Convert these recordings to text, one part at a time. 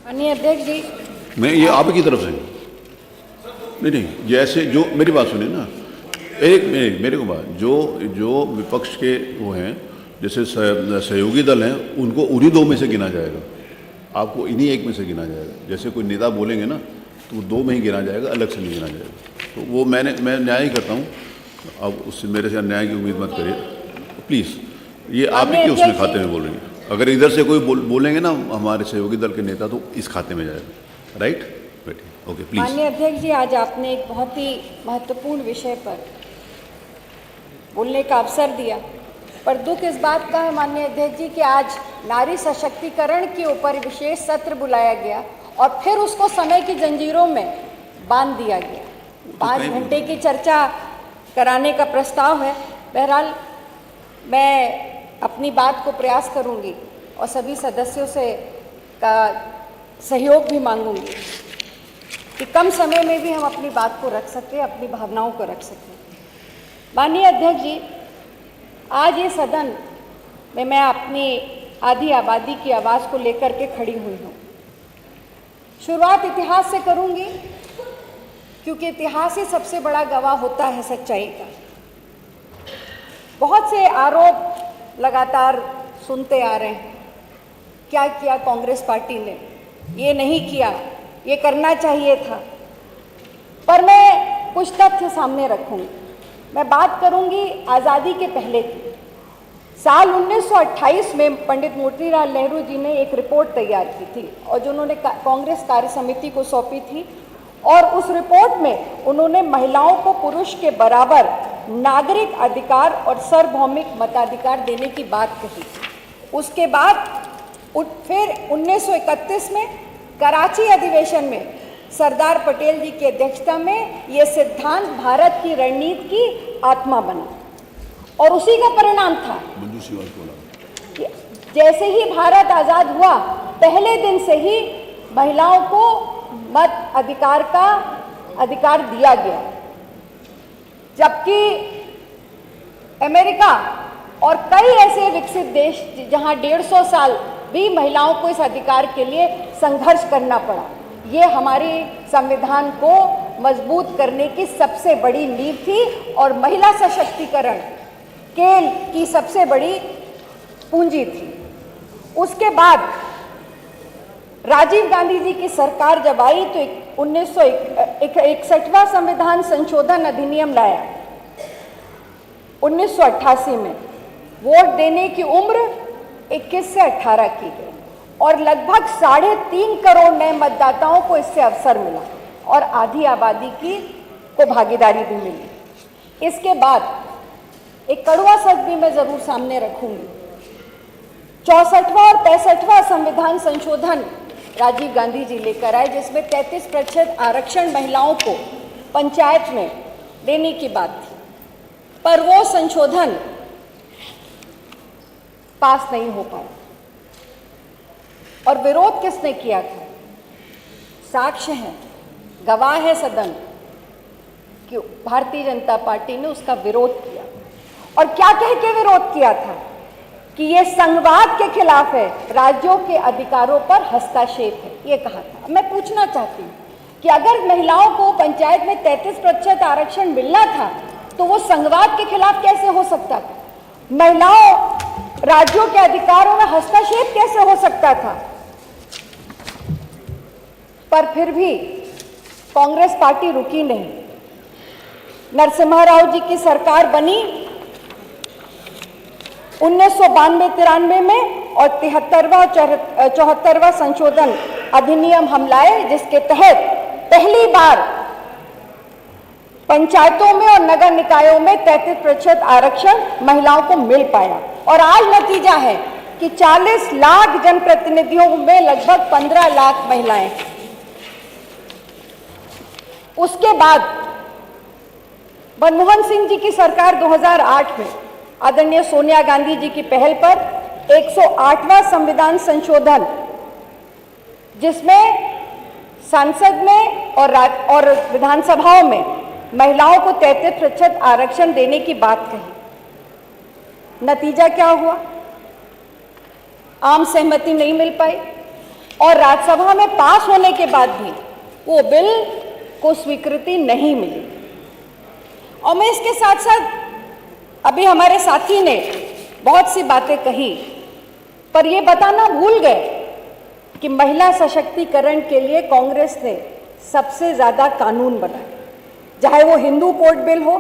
माननीय अध्यक्ष जी, मैं ये आपकी तरफ से नहीं, जैसे जो मेरी बात सुनिए ना, एक मेरे को बात, जो विपक्ष के वो हैं, जैसे सहयोगी दल हैं, उनको उन्हीं दो में से गिना जाएगा, आपको इन्हीं एक में से गिना जाएगा। जैसे कोई नेता बोलेंगे ना तो दो में ही गिना जाएगा, अलग से नहीं गिना जाएगा। तो वो मैं न्याय ही करता हूँ, अब उससे मेरे से अन्याय की उम्मीद मत करिए प्लीज़। ये आप ही के उसमें खाते में बोलेंगे, अगर इधर से कोई बोलेंगे ना हमारे सहयोगी दल के नेता, तो इस खाते में जाएगा। राइट, बैठिए, ओके प्लीज। माननीय अध्यक्ष जी, आज आपने एक बहुत ही महत्वपूर्ण विषय पर बोलने का अवसर दिया, पर दुख इस बात का है माननीय अध्यक्ष जी कि आज नारी सशक्तिकरण के ऊपर विशेष सत्र बुलाया गया और फिर उसको समय की जंजीरों में बांध दिया गया। 5 घंटे की चर्चा कराने का प्रस्ताव है। बहरहाल मैं अपनी बात को प्रयास करूंगी और सभी सदस्यों से का सहयोग भी मांगूंगी कि कम समय में भी हम अपनी बात को रख सकें, अपनी भावनाओं को रख सकें। माननीय अध्यक्ष जी, आज ये सदन में मैं अपनी आधी आबादी की आवाज़ को लेकर के खड़ी हुई हूँ। शुरुआत इतिहास से करूँगी क्योंकि इतिहास ही सबसे बड़ा गवाह होता है सच्चाई का। बहुत से आरोप लगातार सुनते आ रहे हैं, क्या किया कांग्रेस पार्टी ने, ये नहीं किया, ये करना चाहिए था, पर मैं कुछ तथ्य सामने रखूंगी। मैं बात करूंगी आज़ादी के पहले की। साल 1928 में पंडित मोतीलाल नेहरू जी ने एक रिपोर्ट तैयार की थी और जो उन्होंने कांग्रेस कार्य समिति को सौंपी थी, और उस रिपोर्ट में उन्होंने महिलाओं को पुरुष के बराबर नागरिक अधिकार और सार्वभौमिक मताधिकार देने की बात कही। उसके बाद फिर 1931 में कराची अधिवेशन में सरदार पटेल जी की अध्यक्षता में ये सिद्धांत भारत की रणनीति की आत्मा बना और उसी का परिणाम था कि जैसे ही भारत आज़ाद हुआ, पहले दिन से ही महिलाओं को मत अधिकार का अधिकार दिया गया, जबकि अमेरिका और कई ऐसे विकसित देश जहां 150 साल भी महिलाओं को इस अधिकार के लिए संघर्ष करना पड़ा। ये हमारे संविधान को मजबूत करने की सबसे बड़ी नींव थी और महिला सशक्तिकरण की सबसे बड़ी पूंजी थी। उसके बाद राजीव गांधी जी की सरकार जब आई तो 1961वां संविधान संशोधन अधिनियम लाया। 1988 में वोट देने की उम्र 21 से 18 की गई और लगभग 3.5 करोड़ नए मतदाताओं को इससे अवसर मिला और आधी आबादी को भागीदारी भी मिली। इसके बाद एक कड़वा सच भी मैं जरूर सामने रखूंगी। 64वां और 65वां संविधान संशोधन राजीव गांधी जी लेकर आए, जिसमें 33% आरक्षण महिलाओं को पंचायत में देने की बात थी, पर वो संशोधन पास नहीं हो पाया। और विरोध किसने किया था? साक्ष्य है, गवाह है सदन कि भारतीय जनता पार्टी ने उसका विरोध किया। और क्या कह के विरोध किया था कि ये संघवाद के खिलाफ है, राज्यों के अधिकारों पर हस्तक्षेप है, ये कहा था। मैं पूछना चाहती हूँ कि अगर महिलाओं को पंचायत में 33% आरक्षण मिलना था तो वो संघवाद के खिलाफ कैसे हो सकता था? महिलाओं राज्यों के अधिकारों में हस्तक्षेप कैसे हो सकता था? पर फिर भी कांग्रेस पार्टी रुकी नहीं। नरसिम्हा राव जी की सरकार बनी 1992-93 में और 74वां संशोधन अधिनियम हम लाए, जिसके तहत पहली बार पंचायतों में और नगर निकायों में 33% आरक्षण महिलाओं को मिल पाया। और आज नतीजा है कि 40 लाख जनप्रतिनिधियों में लगभग 15 लाख महिलाएं। उसके बाद मनमोहन सिंह जी की सरकार 2008 में आदरणीय सोनिया गांधी जी की पहल पर 108वां संविधान संशोधन, जिसमें संसद में और विधानसभाओं में महिलाओं को 33% आरक्षण देने की बात कही। नतीजा क्या हुआ? आम सहमति नहीं मिल पाई। और राज्यसभा में पास होने के बाद भी वो बिल को स्वीकृति नहीं मिली। और मैं इसके साथ साथ, अभी हमारे साथी ने बहुत सी बातें कही, पर ये बताना भूल गए कि महिला सशक्तिकरण के लिए कांग्रेस ने सबसे ज्यादा कानून बनाए, चाहे वो हिंदू कोड बिल हो,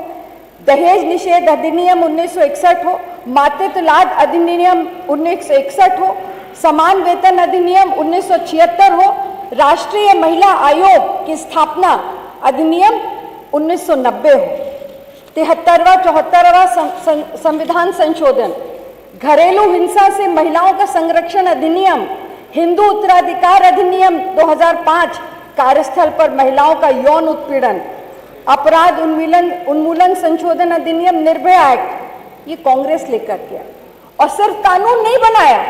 दहेज निषेध अधिनियम 1961 हो, मातृत्व लाभ अधिनियम 1961 हो, समान वेतन अधिनियम 1976 हो, राष्ट्रीय महिला आयोग की स्थापना अधिनियम 1990 हो, 73वां 74वां संविधान संशोधन, घरेलू हिंसा से महिलाओं का संरक्षण अधिनियम, हिंदू उत्तराधिकार अधिनियम 2005, कार्यस्थल पर महिलाओं का यौन उत्पीड़न, अपराध उन्मूलन संशोधन अधिनियम, निर्भया एक्ट, ये कांग्रेस लेकर के आई। और सिर्फ कानून नहीं बनाया,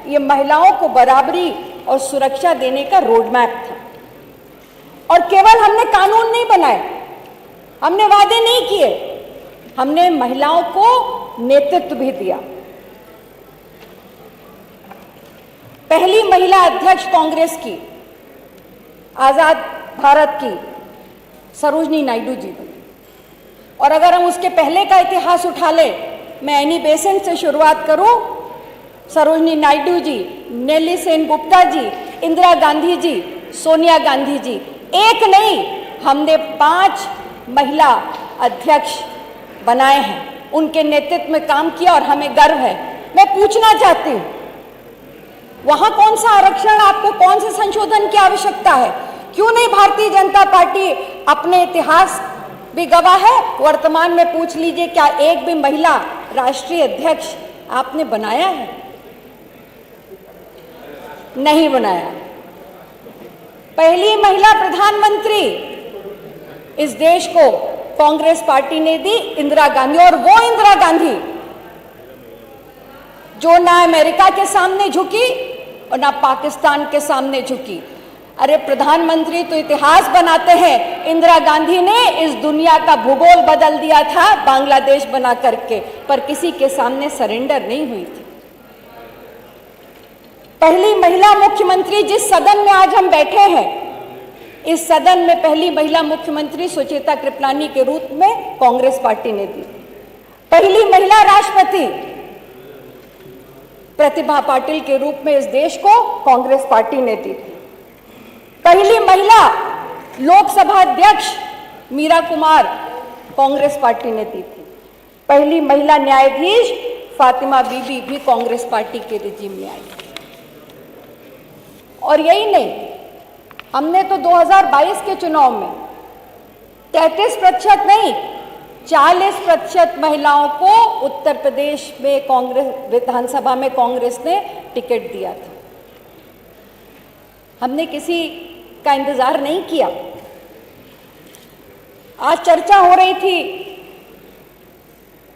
ये महिलाओं को बराबरी और सुरक्षा देने का रोड मैप था। और केवल हमने कानून नहीं बनाए, हमने वादे नहीं किए, हमने महिलाओं को नेतृत्व भी दिया। पहली महिला अध्यक्ष कांग्रेस की, आजाद भारत की, सरोजनी नायडू जी बनी। और अगर हम उसके पहले का इतिहास उठा ले, मैं एनी बेसेंट से शुरुआत करूं, सरोजनी नायडू जी, नेली सेन गुप्ता जी, इंदिरा गांधी जी, सोनिया गांधी जी, एक नहीं, हमने 5 महिला अध्यक्ष बनाए हैं, उनके नेतृत्व में काम किया और हमें गर्व है। मैं पूछना चाहती हूं, वहां कौन सा आरक्षण, आपको कौन से संशोधन की आवश्यकता है? क्यों नहीं भारतीय जनता पार्टी अपने इतिहास भी गवाह है, वर्तमान में पूछ लीजिए, क्या एक भी महिला राष्ट्रीय अध्यक्ष आपने बनाया है? नहीं बनाया। पहली महिला प्रधानमंत्री इस देश को कांग्रेस पार्टी ने दी, इंदिरा गांधी। और वो इंदिरा गांधी जो ना अमेरिका के सामने झुकी और ना पाकिस्तान के सामने झुकी। अरे प्रधानमंत्री तो इतिहास बनाते हैं, इंदिरा गांधी ने इस दुनिया का भूगोल बदल दिया था बांग्लादेश बना करके, पर किसी के सामने सरेंडर नहीं हुई थी। पहली महिला मुख्यमंत्री, जिस सदन में आज हम बैठे हैं, इस सदन में पहली महिला मुख्यमंत्री सुचेता कृपलानी के रूप में कांग्रेस पार्टी ने दी। पहली महिला राष्ट्रपति प्रतिभा पाटिल के रूप में इस देश को कांग्रेस पार्टी ने दी। पहली महिला लोकसभा अध्यक्ष मीरा कुमार कांग्रेस पार्टी ने दी थी। पहली महिला न्यायाधीश फातिमा बीबी भी कांग्रेस पार्टी के रिजीम में आई। और यही नहीं, हमने तो 2022 के चुनाव में 33% नहीं, 40% महिलाओं को उत्तर प्रदेश में कांग्रेस विधानसभा में कांग्रेस ने टिकट दिया था। हमने किसी का इंतजार नहीं किया। आज चर्चा हो रही थी,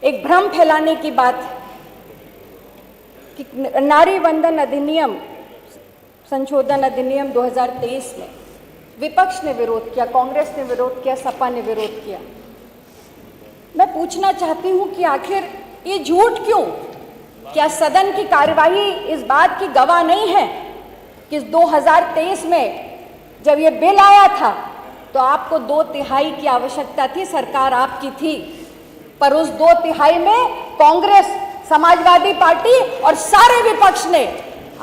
एक भ्रम फैलाने की बात कि नारी वंदन अधिनियम संशोधन अधिनियम 2023 में विपक्ष ने विरोध किया, कांग्रेस ने विरोध किया, सपा ने विरोध किया। मैं पूछना चाहती हूं कि आखिर ये झूठ क्यों? क्या सदन की कार्यवाही इस बात की गवाह नहीं है कि 2023 में जब ये बिल आया था तो आपको 2/3 की आवश्यकता थी, सरकार आपकी थी, पर उस 2/3 में कांग्रेस, समाजवादी पार्टी और सारे विपक्ष ने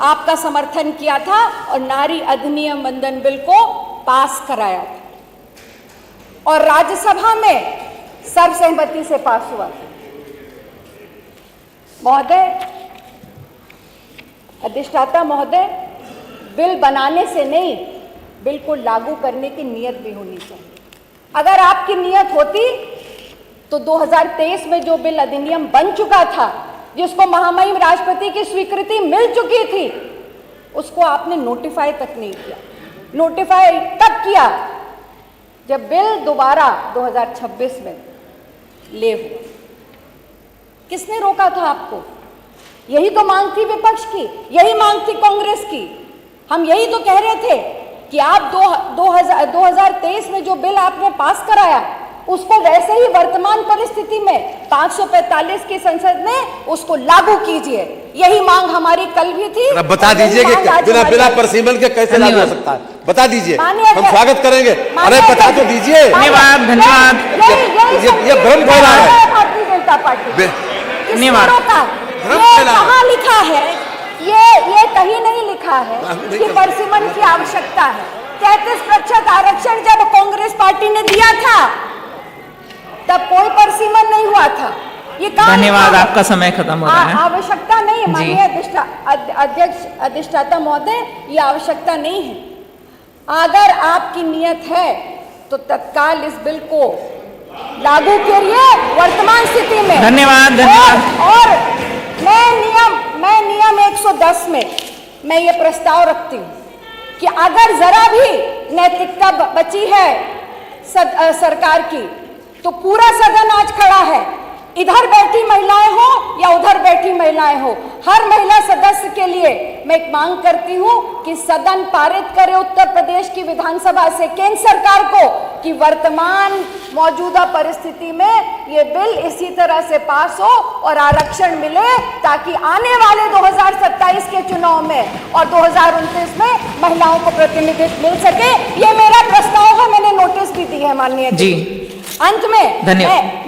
आपका समर्थन किया था और नारी अधिनियम वंदन बिल को पास कराया था और राज्यसभा में सर्वसहमति से पास हुआ। महोदय, अधिष्ठाता महोदय, बिल बनाने से नहीं, बिल को लागू करने की नीयत भी होनी चाहिए। अगर आपकी नीयत होती तो 2023 में जो बिल अधिनियम बन चुका था, जिसको महामहिम राष्ट्रपति की स्वीकृति मिल चुकी थी, उसको आपने नोटिफाई तक नहीं किया। नोटिफाई तब किया जब बिल दोबारा 2026 में ले हुआ। किसने रोका था आपको? यही तो मांग थी विपक्ष की, यही मांग थी कांग्रेस की। हम यही तो कह रहे थे कि आप 2023 में जो बिल आपने पास कराया, उसको वैसे ही वर्तमान परिस्थिति में 545 की संसद में उसको लागू कीजिए। यही मांग हमारी कल भी थी। बता दीजिए कि बिना परिसीमन के कैसे लागू हो सकता है, बता दीजिए, हम स्वागत करेंगे। अरे बता तो दीजिए। धन्यवाद धन्यवाद। ये भ्रम फैला है भारतीय जनता पार्टी। धन्यवाद। ये कहाँ लिखा है? ये कहीं नहीं लिखा है कि परिसीमन की आवश्यकता है। 33% आरक्षण जब कांग्रेस पार्टी ने दिया था तब कोई परिसीमन नहीं हुआ था। ये धन्यवाद, आपका समय खत्म हो रहा है। आवश्यकता नहीं है माननीय अध्यक्ष अधिष्ठाता महोदय, ये आवश्यकता नहीं है। अगर आपकी नियत है तो तत्काल इस बिल को लागू करिए वर्तमान स्थिति में। धन्यवाद धन्यवाद। और मैं नियम 110 में मैं ये प्रस्ताव रखती हूँ कि अगर जरा भी नैतिकता बची है सरकार की तो पूरा सदन आज खड़ा है, इधर बैठी महिलाएं हो या उधर बैठी महिलाएं हो, हर महिला सदस्य के लिए मैं एक मांग करती हूं कि सदन पारित करे उत्तर प्रदेश की विधानसभा से केंद्र सरकार को कि वर्तमान मौजूदा परिस्थिति में ये बिल इसी तरह से पास हो और आरक्षण मिले, ताकि आने वाले 2027 के चुनाव में और 2029 में महिलाओं को प्रतिनिधित्व मिल सके। ये मेरा प्रस्ताव है, मैंने नोटिस भी दी है माननीय जी। अंत में धन्यवाद।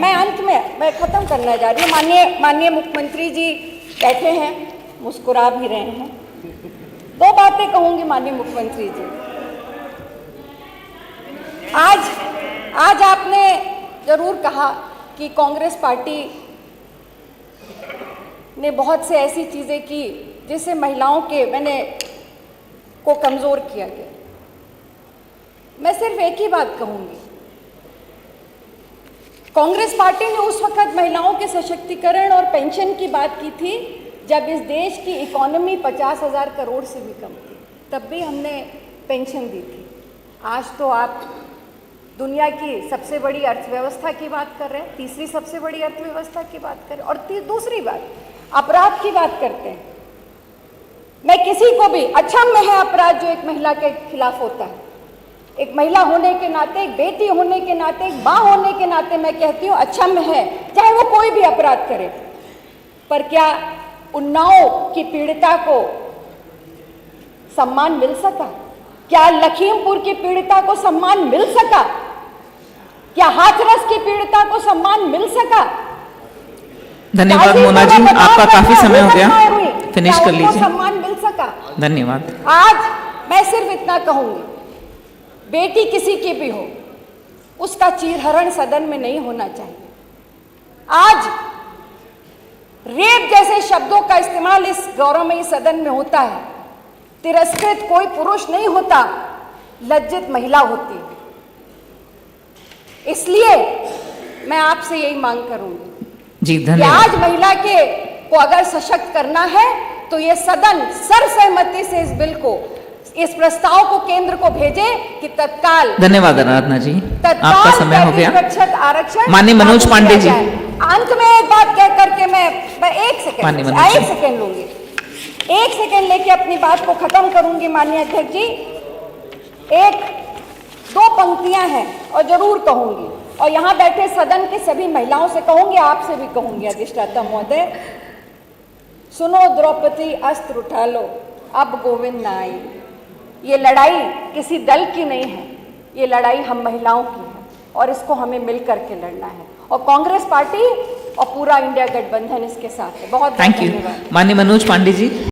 मैं खत्म करना जा रही हूँ। माननीय मुख्यमंत्री जी बैठे हैं, मुस्कुरा भी रहे हैं। दो बातें कहूंगी माननीय मुख्यमंत्री जी। आज आपने जरूर कहा कि कांग्रेस पार्टी ने बहुत से ऐसी चीजें की जिससे महिलाओं के को कमजोर किया गया। मैं सिर्फ एक ही बात कहूंगी, कांग्रेस पार्टी ने उस वक्त महिलाओं के सशक्तिकरण और पेंशन की बात की थी जब इस देश की इकोनॉमी 50,000 करोड़ से भी कम थी, तब भी हमने पेंशन दी थी। आज तो आप दुनिया की सबसे बड़ी अर्थव्यवस्था की बात कर रहे हैं, तीसरी सबसे बड़ी अर्थव्यवस्था की बात कर रहे हैं, और दूसरी बात अपराध की बात करते हैं। मैं किसी को भी अक्षम्य है अपराध जो एक महिला के खिलाफ होता है। एक महिला होने के नाते, एक बेटी होने के नाते, एक माँ होने के नाते मैं कहती हूँ अक्षम्य है, चाहे वो कोई भी अपराध करे। पर क्या उन्नाव की पीड़िता को सम्मान मिल सका? क्या लखीमपुर की पीड़िता को सम्मान मिल सका? क्या हाथरस की पीड़िता को सम्मान मिल सका? धन्यवाद मोना जी, आपका काफी समय हो गया, फिनिश कर लीजिए। सम्मान मिल सका? धन्यवाद। आज मैं सिर्फ इतना कहूंगी, बेटी किसी की भी हो, उसका चीरहरण सदन में नहीं होना चाहिए। आज रेप जैसे शब्दों का इस्तेमाल इस गौरवमयी सदन में होता है। तिरस्कृत कोई पुरुष नहीं होता, लज्जित महिला होती है। इसलिए मैं आपसे यही मांग करूंगी जी, कि धन्यवाद। आज महिला को अगर सशक्त करना है तो ये सदन सर्वसहमति से इस बिल को, इस प्रस्ताव को केंद्र को भेजे कि तत्काल। धन्यवाद आराधना जी, आपका समय हो गया। आरक्षण माननीय मनोज पांडे जी। अंत में एक बात कह करके मैं एक सेकंड लूंगी, एक सेकंड लेके अपनी बात को खत्म करूंगी माननीय अध्यक्ष जी। दो पंक्तियां हैं और जरूर कहूंगी, और यहाँ बैठे सदन के सभी महिलाओं से कहूंगी, आपसे भी कहूंगी अधिष्ठाता महोदय, सुनो द्रौपदी अस्त्र उठा लो, अब गोविंद ना आई। ये लड़ाई किसी दल की नहीं है, ये लड़ाई हम महिलाओं की है और इसको हमें मिल करके लड़ना है। और कांग्रेस पार्टी और पूरा इंडिया गठबंधन इसके साथ है। बहुत थैंक यू धन्यवाद। माननीय मनोज पांडे जी।